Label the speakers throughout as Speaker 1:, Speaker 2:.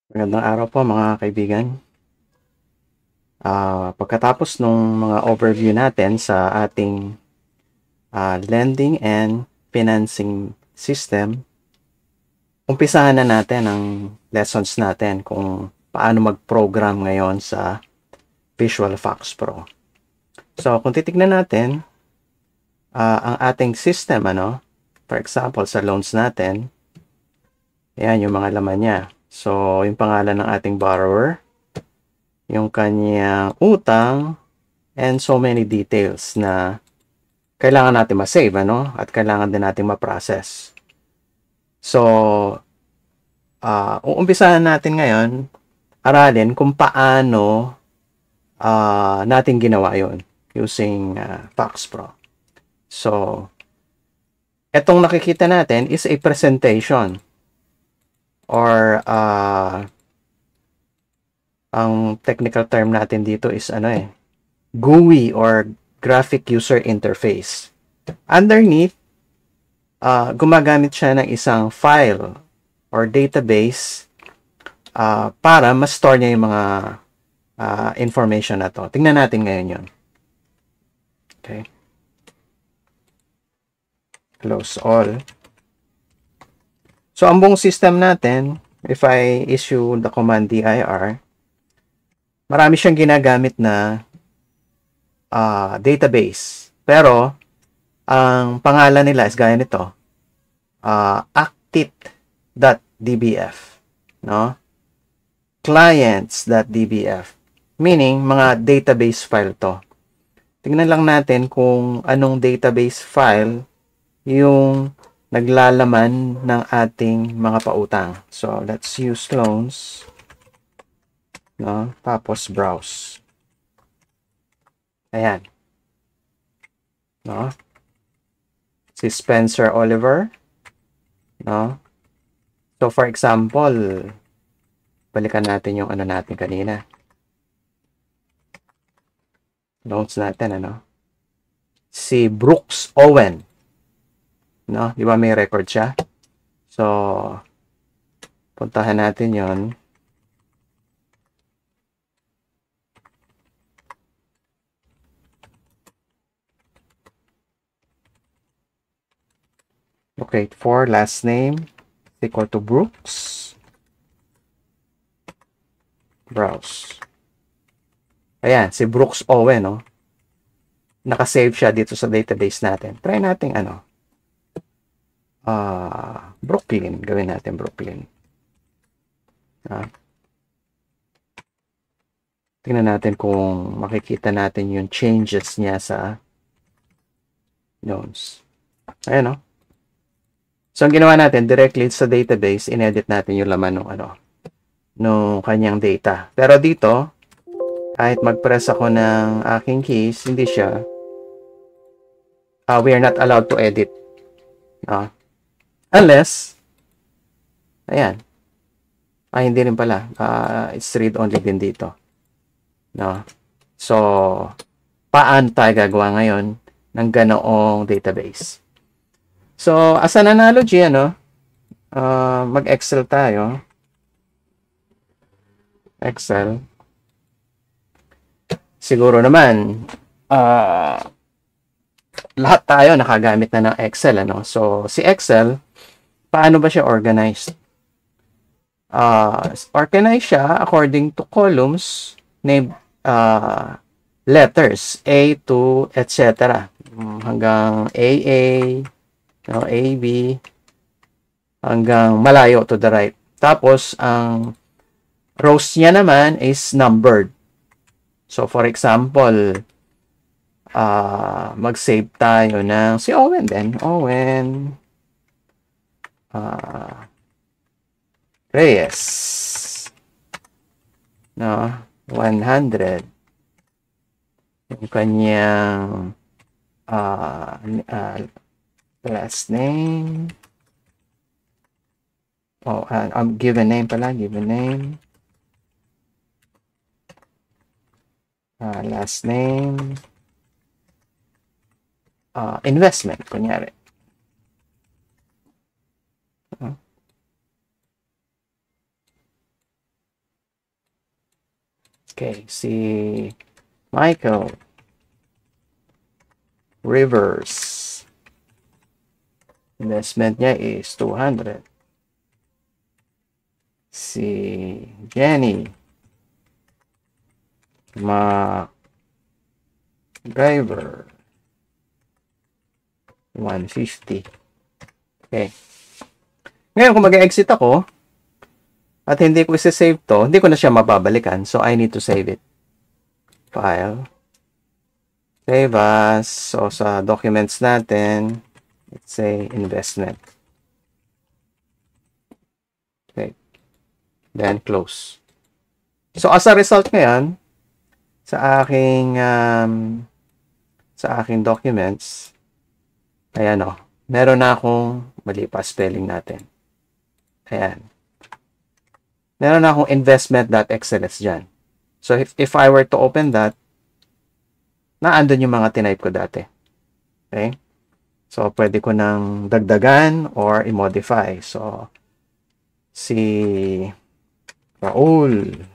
Speaker 1: Magandang araw po mga kaibigan. Pagkatapos nung mga overview natin sa ating lending and financing system, umpisahan na natin ang lessons natin kung paano mag-program ngayon sa Visual Fox Pro. So, kung titignan natin, ang ating system, for example, sa loans natin, ayan yung mga laman niya. So, yung pangalan ng ating borrower, yung kanyang utang, and so many details na kailangan natin ma-save, At kailangan din natin ma-process. So, uumpisahan natin ngayon, aralin kung paano natin ginawa yon using Fox Pro. So, etong nakikita natin is a presentation or ang technical term natin dito is GUI or Graphic User Interface. Underneath, gumagamit siya ng isang file or database para ma-store niya yung mga information na to. Tingnan natin ngayon yun. Okay. Close all. So, ang buong system natin, if I issue the command dir, marami siyang ginagamit na database. Pero, ang pangalan nila is gaya nito, actit.dbf, no? Clients.dbf, meaning mga database file to. Tingnan lang natin kung anong database file yung naglalaman ng ating mga pautang. So, let's use loans, no? Tapos browse. Ayan. No? Si Spencer Oliver, no? So, for example, balikan natin yung natin kanina. Notes natin, Si Brooks Owen. No? Di ba may record siya? So, puntahan natin yon. Okay, for last name equal to Brooks. Browse. Ayan, si Brooks Owen, no? Nakasave siya dito sa database natin. Try natin, Brooklyn. Gawin natin Brooklyn. Tingnan natin kung makikita natin yung changes niya sa nodes. Ayan, no? So, ang ginawa natin, directly sa database, inedit natin yung laman ng nung kanyang data. Pero dito, kahit mag-press ako ng aking keys, hindi siya, we are not allowed to edit. Unless, ayan, hindi rin pala, it's read-only din dito. No? So, paano tayo gagawa ngayon ng ganoong database? So, as an analogy, mag-Excel tayo. Excel. Siguro naman, lahat tayo nakagamit na ng Excel, So, si Excel, paano ba siya organized? Organized siya according to columns named letters, A to etc. Hanggang AA, AB, hanggang malayo to the right. Tapos, ang rows niya naman is numbered. So, for example, mag-save tayo ng si Owen din. Owen Reyes. No? 100. Yung kanyang last name. Given name pala. Given name. Last name. Investment, kunyari. Okay, si Michael Rivers. Investment niya is 200. Si Jenny MacGyver 150. Okay. Ngayon, kung mag-exit ako at hindi ko isa-save to, hindi ko na siya mababalikan. So, I need to save it. File. Save as. So, sa documents natin, let's say investment. Okay. Then, close. So, as a result ngayon, sa aking documents, ayan o, meron na akong, mali pa spelling natin. Ayan. Meron na akong investment.xls dyan. So, if I were to open that, naandun yung mga tinype ko dati. Okay? So, pwede ko nang dagdagan or i-modify. So, si Raul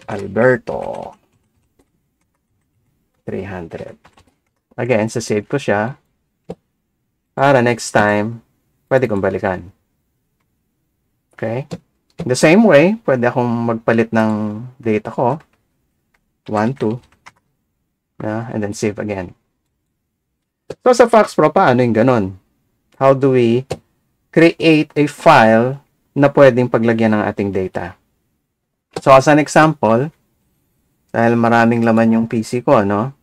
Speaker 1: Alberto 300. Again, save ko siya para next time pwede kong balikan. Okay? The same way, pwede akong magpalit ng data ko. 1, 2. And then save again. So, sa FoxPro, paano yung ganun? How do we create a file na pwedeng paglagyan ng ating data? So, as an example, dahil maraming laman yung PC ko, no?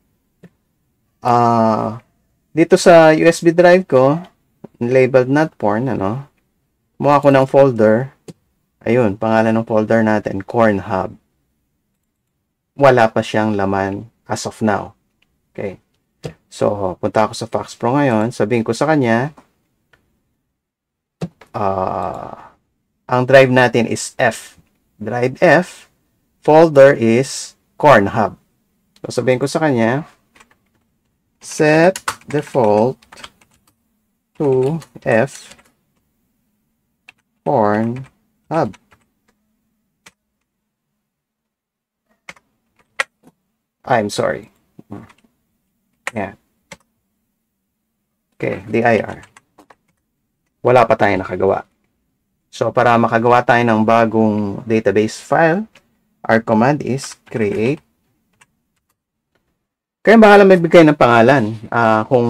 Speaker 1: Dito sa USB drive ko, labeled not porn, ano? Kumuha ko ng folder. Ayun, pangalan ng folder natin, Corn Hub. Wala pa siyang laman as of now. Okay. So, punta ako sa FoxPro ngayon. Sabihin ko sa kanya, ang drive natin is F. Drive F, folder is Corn Hub. So, sabihin ko sa kanya, set default to F Corn Hub. I'm sorry. Yeah. Okay, dir. Wala pa tayo nakagawa. So, para makagawa tayo ng bagong database file, our command is create. Kaya bahala magbigay ng pangalan kung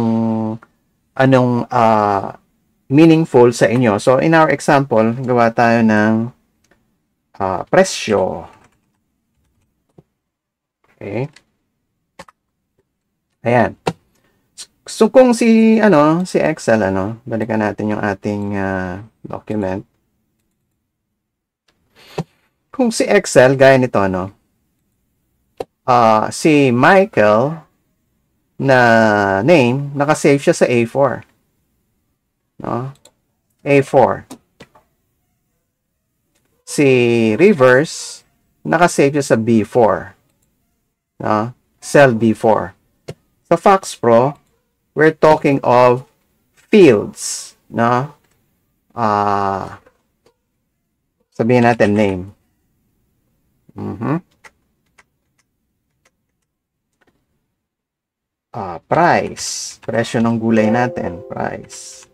Speaker 1: anong meaningful sa inyo. So, in our example, gawa tayo ng presyo. Okay. Ayan. So, kung si Excel, balikan natin yung ating document. Kung si Excel, gaya nito, si Michael na name, nakasave siya sa A4. No? A4. Si Rivers, nakasave siya sa B4. No? Cell B4. Sa FoxPro, we're talking of fields. No? Sabihin natin name. Price. Presyo ng gulay natin. Price.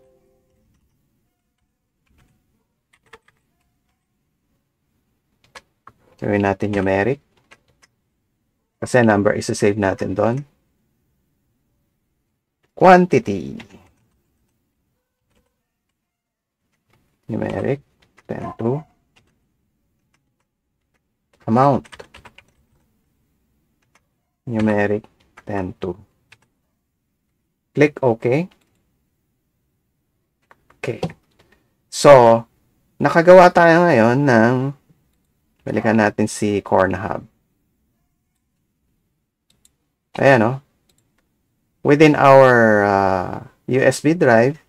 Speaker 1: Gawin natin numeric. Kasi number isa-save natin doon. Quantity. Numeric. 10 to. Amount. Numeric. 10 to. Click OK. Okay. So, nakagawa tayo ngayon ng, balikan natin si Corn Hub. Ayan, within our USB drive,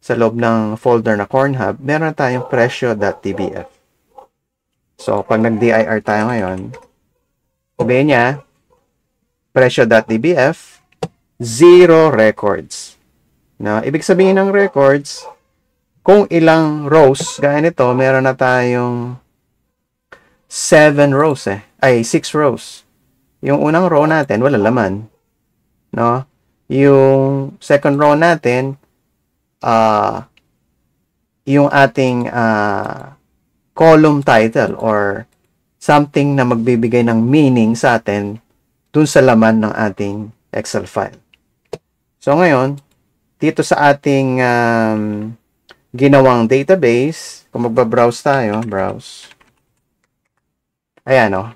Speaker 1: sa loob ng folder na Corn Hub, meron tayong presyo.tbf. So, pag nag-dir tayo ngayon, sabihin niya, presyo.tbf, 0 records. No? Ibig sabihin ng records, kung ilang rows, gaya nito, meron na tayong 7 rows eh. Ay, 6 rows. Yung unang row natin, wala laman. No? Yung second row natin, yung ating column title or something na magbibigay ng meaning sa atin dun sa laman ng ating Excel file. So ngayon, dito sa ating ginawang database, kung magbabrowse tayo, browse. Ayan o.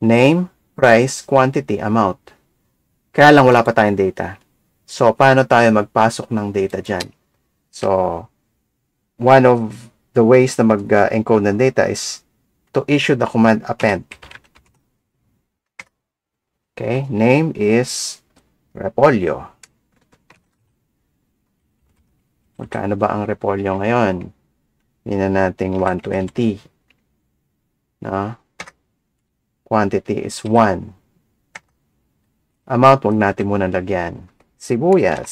Speaker 1: Name, price, quantity, amount. Kaya lang wala pa tayong data. So, paano tayo magpasok ng data dyan? So, one of the ways na mag-encode ng data is to issue the command append. Okay, name is Repolyo. Magkano ba ang Repolyo ngayon? Hindi na natin 120. No? Quantity is 1. Amount, huwag natin muna lagyan. Sibuyas.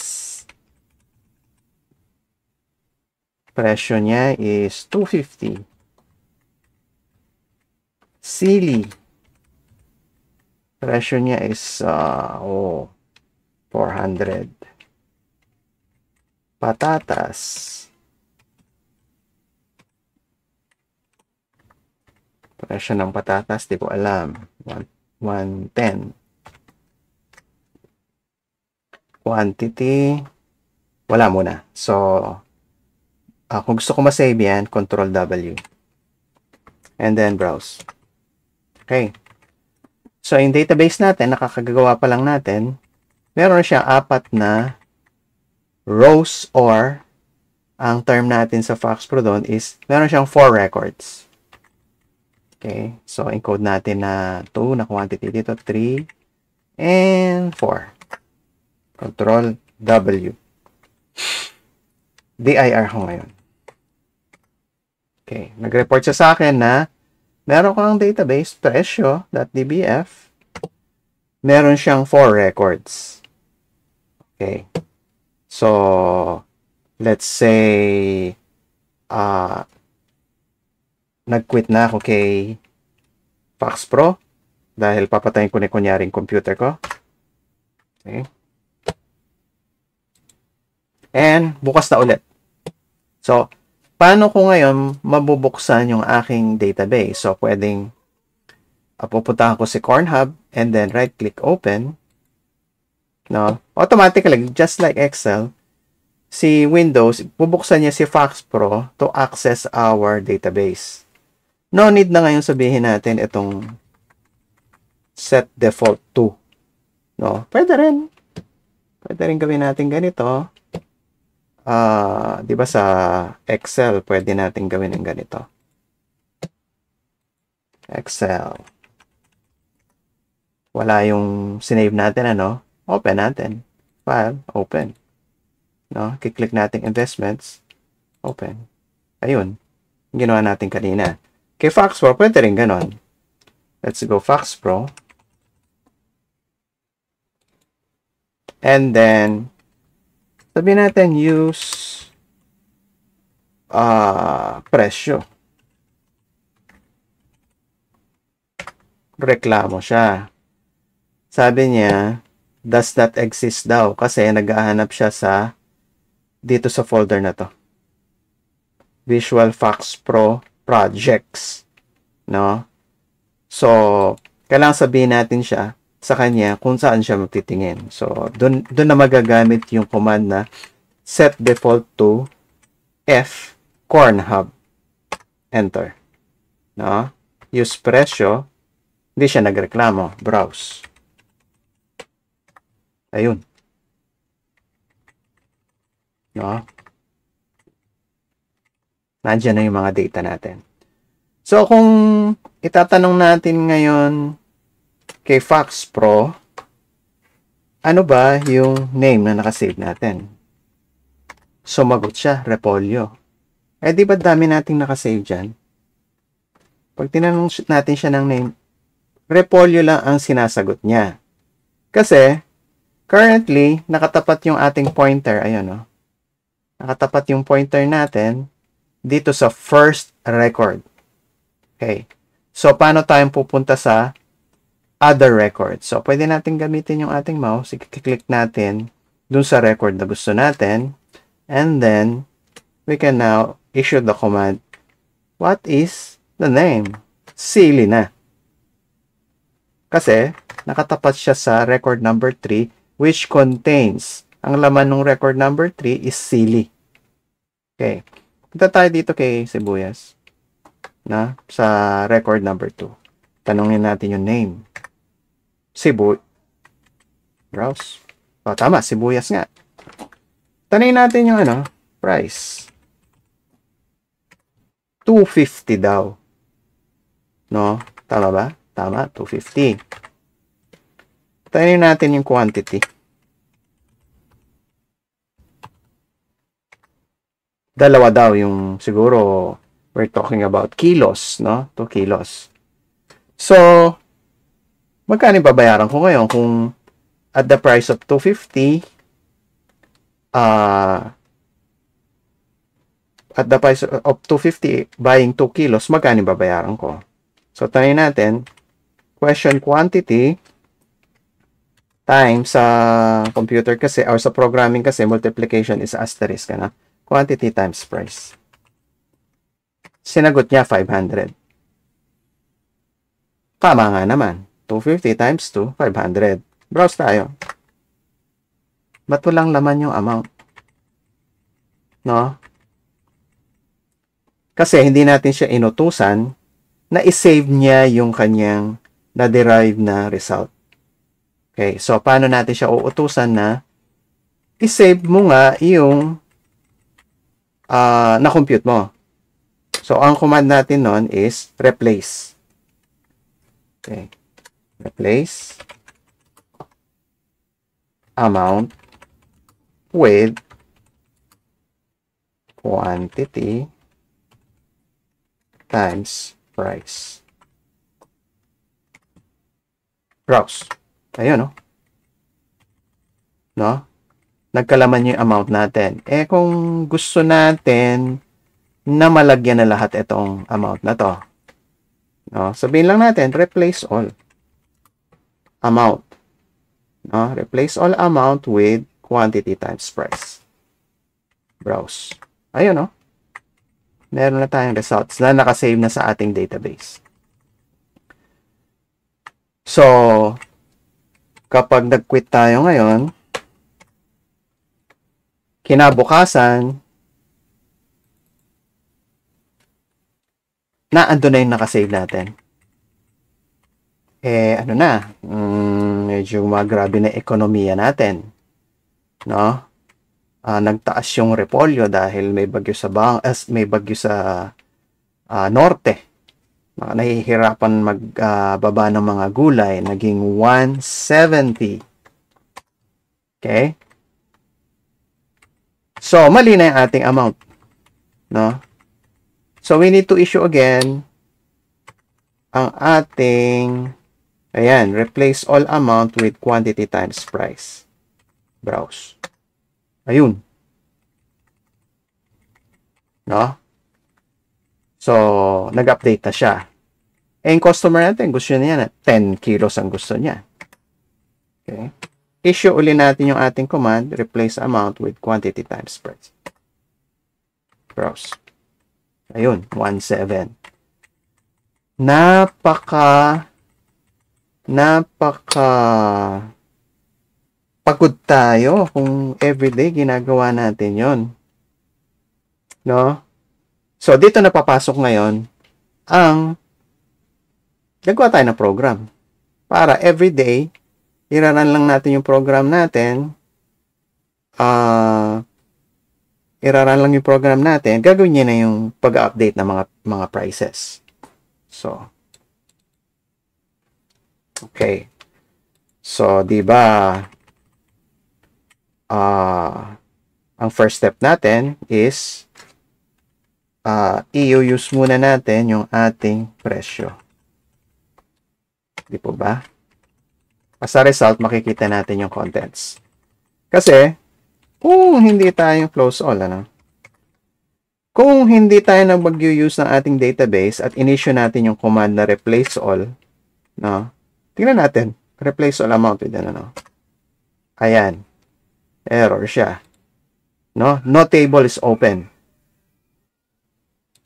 Speaker 1: Presyo niya is 250. Sili. Presyo niya is 400. Patatas. Presyo ng patatas, di ko alam. 110. Quantity, wala muna. So, kung gusto ko ma-save yan, Control W. And then browse. Okay. So, yung database natin, nakakagawa pa lang natin, meron siya 4 na rows or ang term natin sa FoxPro doon is meron siyang 4 records. Okay. So, encode natin na 2 na quantity dito, 3 and 4. Control W. DIR ko ngayon. Okay. Nag-report siya sa akin na meron kang database, presyo.dbf. Meron siyang 4 records. Okay. So, let's say, nag-quit na ako kay FoxPro dahil papatayin ko na kunyaring computer ko. Okay. And bukas na ulit. So, paano ko ngayon mabubuksan yung aking database? So, pwedeng pupunta ako si Cornhub and then right-click open. No? Automatically, just like Excel, si Windows, bubuksan niya si FoxPro to access our database. No need na ngayon sabihin natin itong set default to. No? Pwede rin. Pwede rin gawin natin ganito. Di ba sa Excel, pwede natin gawin ng ganito. Excel. Wala yung sinave natin, ano? Open natin. File, open. No? Kiklik natin investments, open. Ayun. Ginawa natin kanina. Kay FoxPro, pwede rin ganon. Let's go FoxPro. And then, sabihin natin use presyo. Reklamo siya. Sabi niya, does not exist daw kasi naghahanap siya sa dito sa folder na to. Visual FoxPro projects. No? So, kailangan sabihin natin siya sa kanya kung saan siya magtitingin. So, dun na magagamit yung command na set default to F Cornhub. Enter. No? Use presyo. Hindi siya nagreklamo. Browse. Ayun. No? Nandiyan na yung mga data natin. So, kung itatanong natin ngayon kay FoxPro, ano ba yung name na nakasave natin? Sumagot siya, Repolyo. Eh, di ba dami nating nakasave dyan? Pag tinanong natin siya ng name, Repolyo lang ang sinasagot niya. Kasi, currently, nakatapat yung ating pointer. Ayun, no? Nakatapat yung pointer natin dito sa first record. Okay. So, paano tayong pupunta sa other record? So, pwede natin gamitin yung ating mouse. I-click natin dun sa record na gusto natin. And then, we can now issue the command, what is the name? Silly na. Kasi, nakatapat siya sa record number 3, which contains, ang laman ng record number 3 is silly. Okay. Punta tayo dito kay Sibuyas. Sa record number 2. Tanungin natin yung name. Browse. O, tama. Sibuyas nga. Tanungin natin yung price. 250 daw. No? Tama ba? Tama. 250. Tanungin natin yung quantity. Dalawa daw yung siguro we're talking about kilos, no? 2 kilos. So, magkano babayaran ko ngayon kung at the price of 250, at the price of 250, buying 2 kilos, magkano babayaran ko? So, tanongin natin, question quantity times sa computer kasi, or sa programming kasi, multiplication is asterisk, quantity times price. Sinagot niya 500. Tama nga naman. 250 times 2, 500. Browse tayo. Ba't walang laman yung amount? No? Kasi hindi natin siya inutusan na isave niya yung kanyang na-derive na result. Okay, so paano natin siya uutusan na isave mo nga yung na-compute mo? So, ang command natin nun is replace. Okay. Replace amount with quantity times price. Browse. Ayun, no? No? Nagkalaman yung amount natin. Kung gusto natin na malagyan na lahat itong amount na to. No? Sabihin lang natin, replace all amount. No? Replace all amount with quantity times price. Browse. Ayun, no? Meron na tayong results na nakasave na sa ating database. So, kapag nag-quit tayo ngayon, kinabukasan, ando na yung nakasave natin. Ano na, medyo grabe na ekonomiya natin. No? Nagtaas yung repolyo dahil may bagyo sa norte. Nahihirapan magbaba ng mga gulay. Naging 170. Okay? So, mali na yung ating amount. No? So, we need to issue again ang ating, ayan, replace all amount with quantity times price. Browse. Ayun. No? So, nag-update na siya. Yung customer natin, gusto niya na 10 kilos ang gusto niya. Okay? Issue uli natin yung ating command, replace amount with quantity times price. Browse. Ayun, 1.7. Pagod tayo kung everyday ginagawa natin yon. No? So, dito na papasok ngayon ang gagawa tayo ng program. Para everyday, iraran lang natin yung program natin. Iraran lang yung program natin, gagawin niya na yung pag-update ng mga prices. So, okay. So, di ba, ang first step natin is, i-use muna natin yung ating presyo. Di po ba? Sa result, makikita natin yung contents. Kasi, kung hindi tayo close all, Kung hindi tayo na mag-use ng ating database at in-issue natin yung command na replace all, no? Tingnan natin. Replace all amount with ano. Ayan. Error siya. No? No table is open.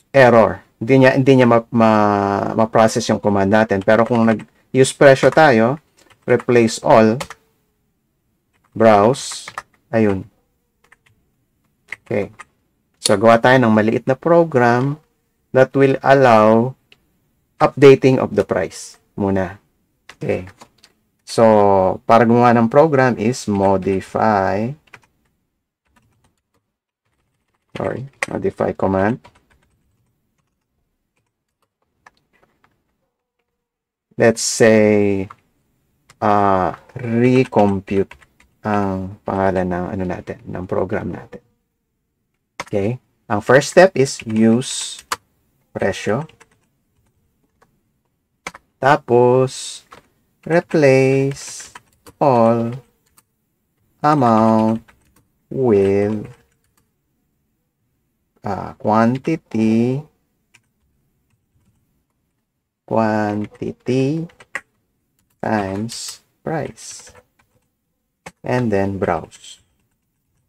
Speaker 1: Error. Hindi niya ma-process yung command natin. Pero kung nag-use pressure tayo, replace all, browse, ayun. Okay. So, gawa tayo ng maliit na program that will allow updating of the price muna. Okay. So, para gumawa ng program is modify command. Let's say, recompute ang pangalan ng ano natin, ng program natin. Okay. Ang first step is use presyo. Tapos, replace all amount with quantity times price. And then browse.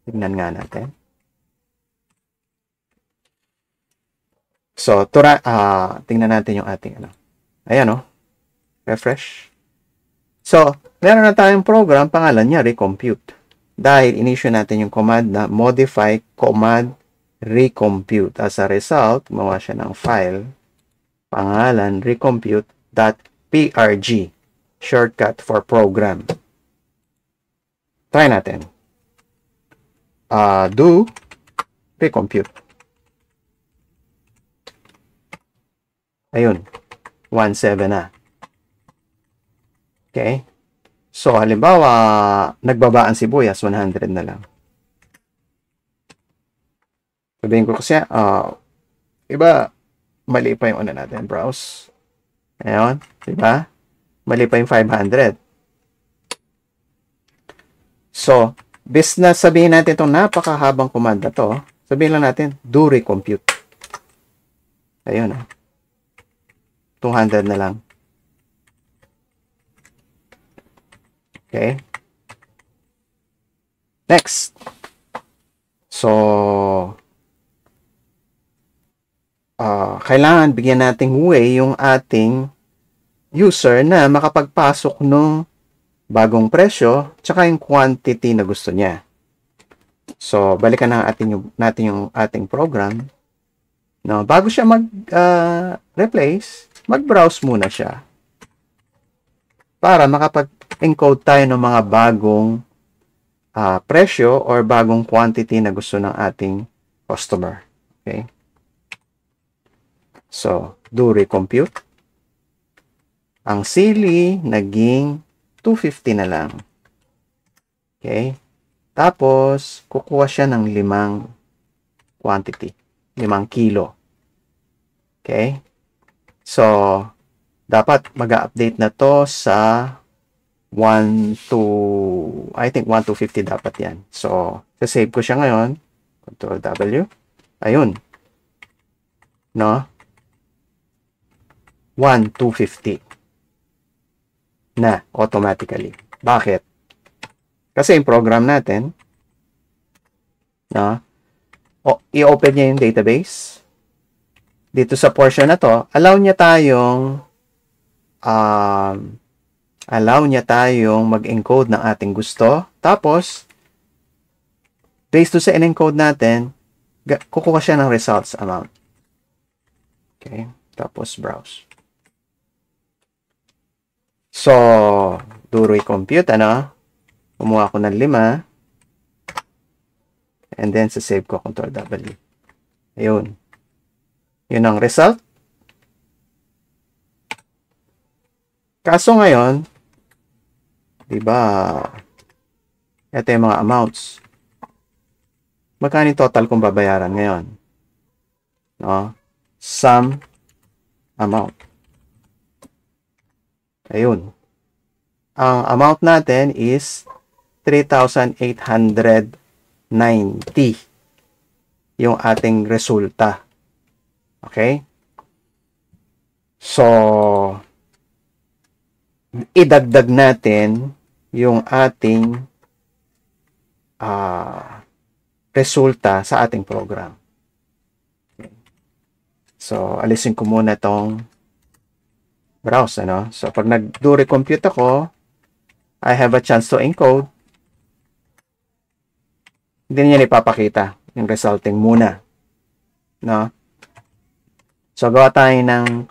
Speaker 1: Tignan nga natin. So, tingnan natin yung ating ano. Ayan, refresh. So, meron na tayong program, pangalan niya recompute. Dahil in-issue natin yung command na modify command recompute. As a result, gumawa siya ng file, pangalan recompute.prg, shortcut for program. Try natin. Do recompute. Ayun, 1.7 na. Okay? So, halimbawa, nagbaba ang sibuyas, 100 na lang. Sabihin ko kasi, iba, mali pa yung ano natin, browse. Ayun, diba? Mali pa yung 500. So, bis na sabihin natin itong napakahabang command na to, sabihin lang natin, do recompute. Ayun, 200 na lang. Okay. Next. So, kailangan bigyan nating way yung ating user na makapagpasok ng bagong presyo tsaka yung quantity na gusto niya. So, balikan na natin yung ating program. No, bago siya mag-replace, mag-browse muna siya para makapag-encode tayo ng mga bagong presyo or bagong quantity na gusto ng ating customer. Okay? So, do recompute. Ang sili naging 250 na lang. Okay? Tapos, kukuha siya ng 5 quantity. 5 kilo. Okay? So, dapat mag-update na to sa 1 to 50 dapat yan. So, sasave ko siya ngayon. Control W. Ayun. No? 1 to 50. Na, automatically. Bakit? Kasi yung program natin, no? I-open niya yung database. Dito sa portion na to, allow niya tayong mag-encode ng ating gusto. Tapos, based to sa in-encode natin, kukuha siya ng results amount. Okay. Tapos, browse. So, do recompute, kumuha ko ng 5. And then, save ko, Control W. Ayun. Yun ang result. Kaso ngayon, diba, ito yung mga amounts. Magkano yung total kung babayaran ngayon? No? Sum amount. Ayun. Ang amount natin is 3,890. yung ating resulta. Okay? So, idagdag natin yung ating resulta sa ating program. Okay. So, alisin ko muna itong browse. Ano? So, pag nag-do recompute ako, I have a chance to encode. Hindi niya ipapakita yung resulting muna. No? So, gawa tayo ng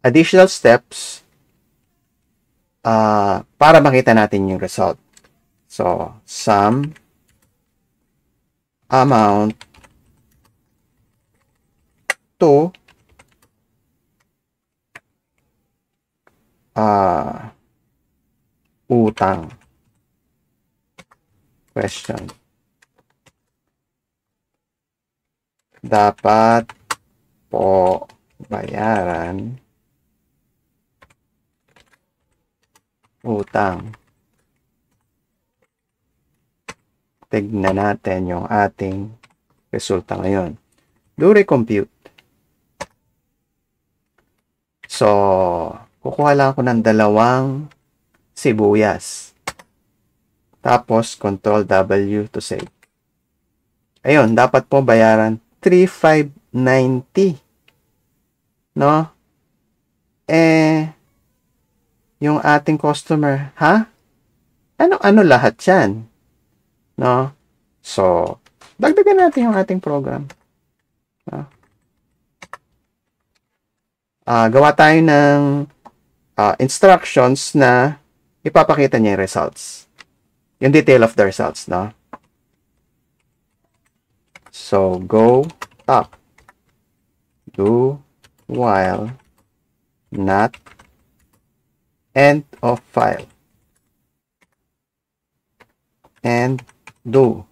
Speaker 1: additional steps para makita natin yung result. So, sum amount to utang. Question. Dapat po bayaran utang. Tignan natin yung ating resulta ngayon. Do recompute. So, kukuha lang ako ng 2 sibuyas. Tapos, Control W to save. Ayun, dapat po bayaran 3,590. No? Yung ating customer, ha? Ano lahat yan? No? So, dagdagan natin yung ating program. No? Gawa tayo ng instructions na ipapakita niya yung results. Yung detail of the results, no? So, go up. Do while not end of file. And do.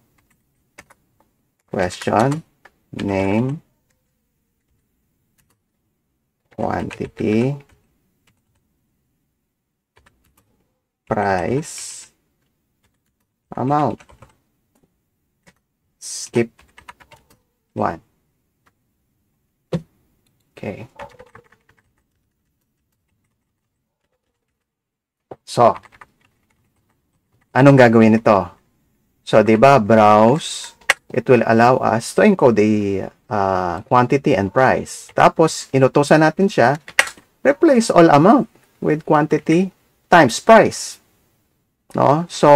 Speaker 1: Question. Name. Quantity. Price. Amount. Skip 1. Okay. So, anong gagawin nito? So, di ba, browse, it will allow us to encode the quantity and price. Tapos, inutusan natin siya, replace all amount with quantity times price. No? So,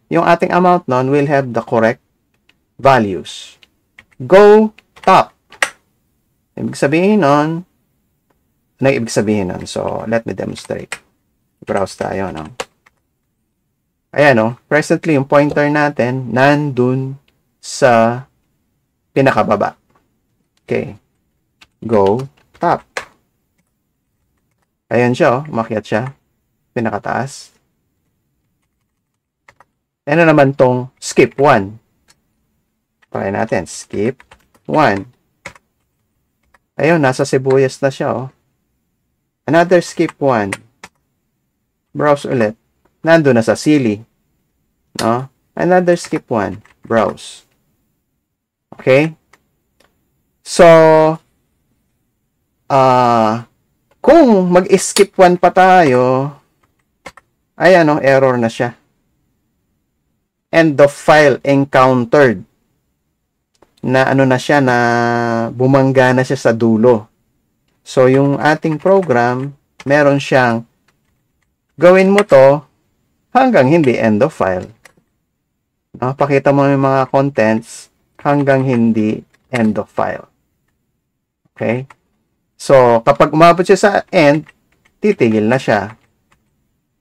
Speaker 1: yung ating amount nun will have the correct values. Go top. Ibig sabihin nun, ano yung ibig sabihin nun? So, let me demonstrate. Browse tayo, no? Ayan, no? Presently, yung pointer natin, nandun sa pinakababa. Okay. Go top. Ayan siya, oh. Umakyat siya. Pinakataas. Ano naman tong skip 1? Try natin. Skip 1. Ayun, nasa sibuyas na siya, oh. Another skip 1. Browse ulit. Nandun na sa sili. No? Another skip 1. Browse. Okay? So, kung mag-skip 1 pa tayo, ayan, no? Error na siya. End of file encountered. Na ano na siya, na bumangga na siya sa dulo. So, yung ating program, meron siyang gawin mo to hanggang hindi end of file. No? Pakita mo yung mga contents hanggang hindi end of file. Okay? So, kapag umabot siya sa end, titigil na siya.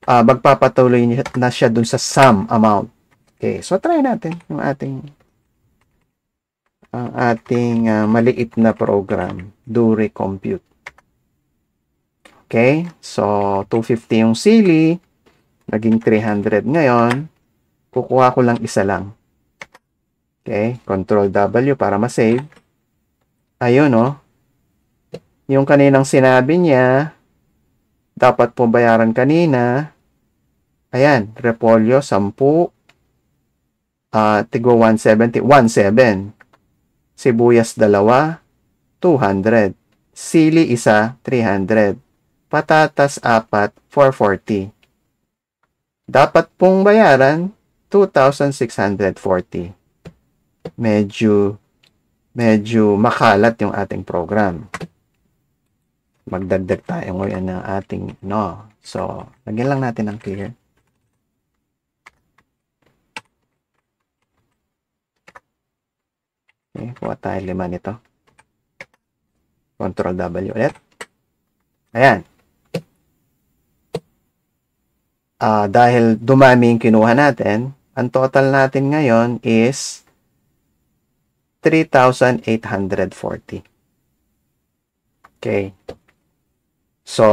Speaker 1: Magpapatuloy na siya dun sa sum amount. Okay, so try natin yung ating maliit na program. Do recompute. Okay, so 250 yung sili, naging 300 ngayon. Kukuha ko lang isa lang. Okay, Control W para ma-save. Ayun, oh. Yung kaninang sinabi niya, dapat po bayaran kanina. Ayan, repolyo, 10. Tigo 170, 17. Sibuyas, 2, 200. Sili, 1, 300. Patatas, 4, 440. Dapat pong bayaran, 2,640. Medyo makalat yung ating program. Magdagdag tayo ngayon ng ating, no. So, lagyan lang natin ng clear. Okay, kuha tayo 5 nito. Control W ulit. Ayan. Dahil dumami yung kinuha natin, ang total natin ngayon is 3,840. Okay. So,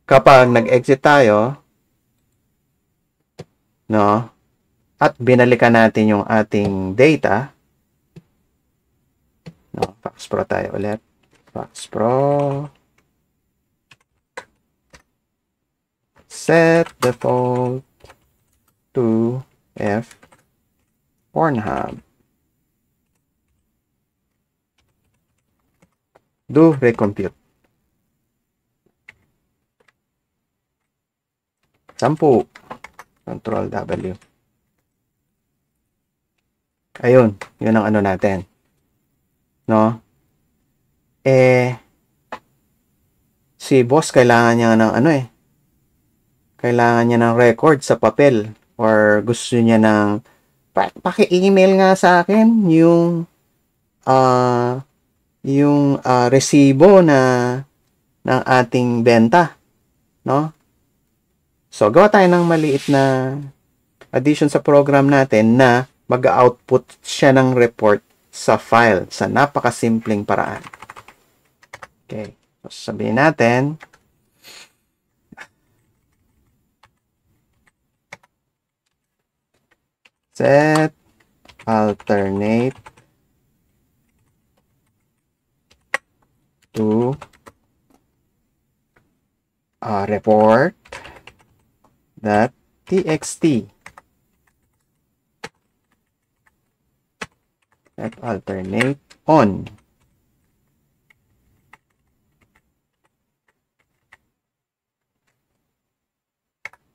Speaker 1: kapag nag-exit tayo, no, at binalikan natin yung ating data, no, Fax Pro tayo ulit. Fax Pro. Set default to F Pornhub. Do recompute. 10. Control W. Ayun. Yun ang ano natin. No? Si boss kailangan niya ng ano kailangan niya ng record sa papel or gusto niya ng paki-email nga sa akin yung resibo ng ating benta, no? So, gawa tayo ng maliit na addition sa program natin na mag-output siya ng report sa file sa napakasimpleng paraan. Okay. So, sabihin natin, set alternate to report .txt. Set alternate on.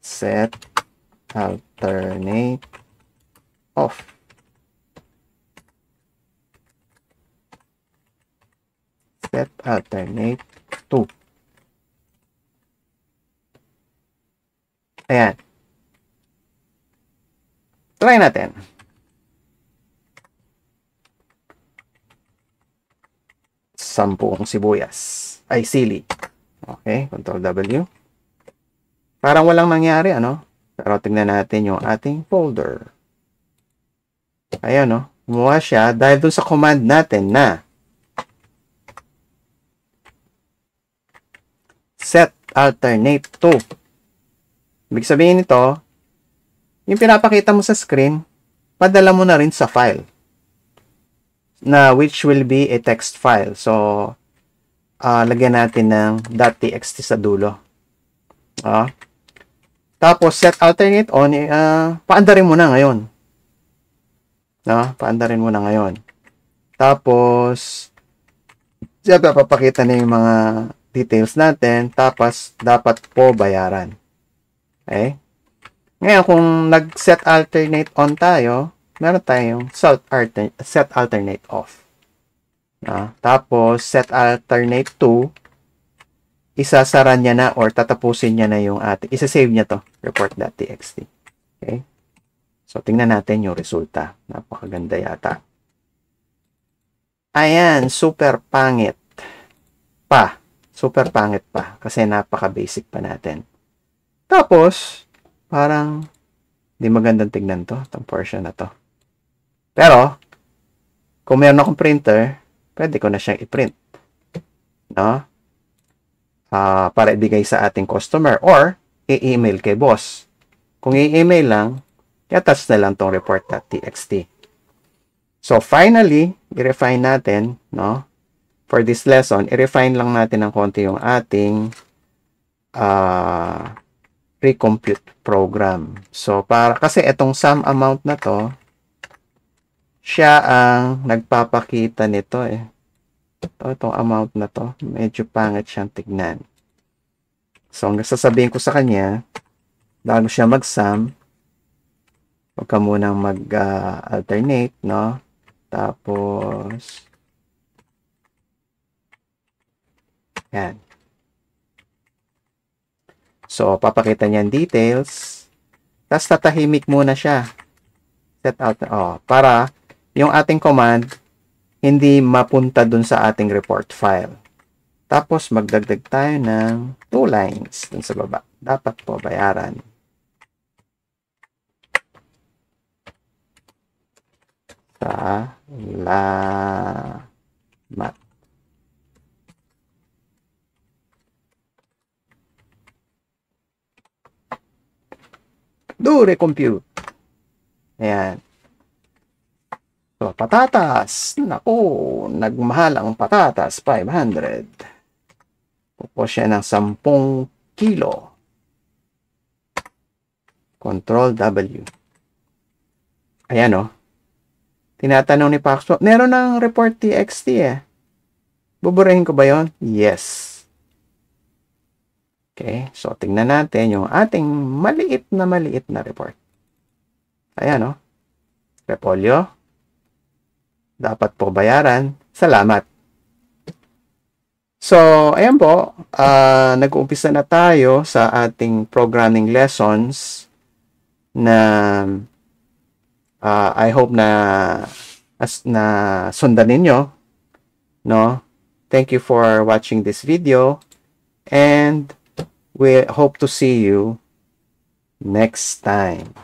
Speaker 1: Set alternate off. Set alternate to. Ayan. Try natin. Sampung sibuyas. Ay, sili. Okay, Control W. Parang walang nangyari, ano? Pero tingnan natin yung ating folder. Ayan, no? Gumawa siya dahil dun sa command natin na set alternate to. Ibig sabihin nito, yung pinapakita mo sa screen, padala mo na rin sa file. Na which will be a text file. So, lagyan natin ng .txt sa dulo. Tapos, set alternate on, paandarin mo na ngayon. Paandarin mo na ngayon. Tapos, siyempre, papakita na yung mga details natin. Tapos, dapat po bayaran. Okay? Ngayon, kung nag-set alternate on tayo, meron tayong set alternate off. Tapos, set alternate to, isasara niya na or tatapusin niya na yung ating, isa-save niya to, report.txt. Okay? So, tingnan natin yung resulta. Napakaganda yata. Ayan, super pangit pa. Super pangit pa. Kasi napaka-basic pa natin. Tapos, parang di magandang tignan to, itong portion na to. Pero, kung meron akong printer, pwede ko na siyang i-print. No? Para ibigay sa ating customer or i-email kay boss. Kung i-email lang, i-attach na lang tong report.txt. So, finally, i-refine natin, no? For this lesson, i-refine lang natin ng konti yung ating recompute program. So, kasi itong sum amount na to, siya ang nagpapakita nito eh. Itong amount na to, medyo pangit siyang tignan. So, ang sasabihin ko sa kanya, bago siya mag-sum, huwag ka munang mag-alternate, no? Tapos, yan. So, papakita niya details. Tapos, tatahimik muna siya. Set out. Para yung ating command, hindi mapunta dun sa ating report file. Tapos, magdagdag tayo ng 2 lines dun sa baba. Dapat po bayaran. Salamat. Do recompute. Ayan. So, patatas. Naku, nagmahal ang patatas. 500. Pupo siya ng 10 kilo. Control W. Ayan o. Tinatanong ni Paxo, meron ng report TXT eh. Buburahin ko ba yon? Yes. Okay, so tingnan natin yung ating maliit na report. Ayan o. Repolyo. Dapat po bayaran. Salamat. So, ayan po. Nag-uumpisa na tayo sa ating programming lessons na I hope na sundan ninyo. No? Thank you for watching this video. And we hope to see you next time.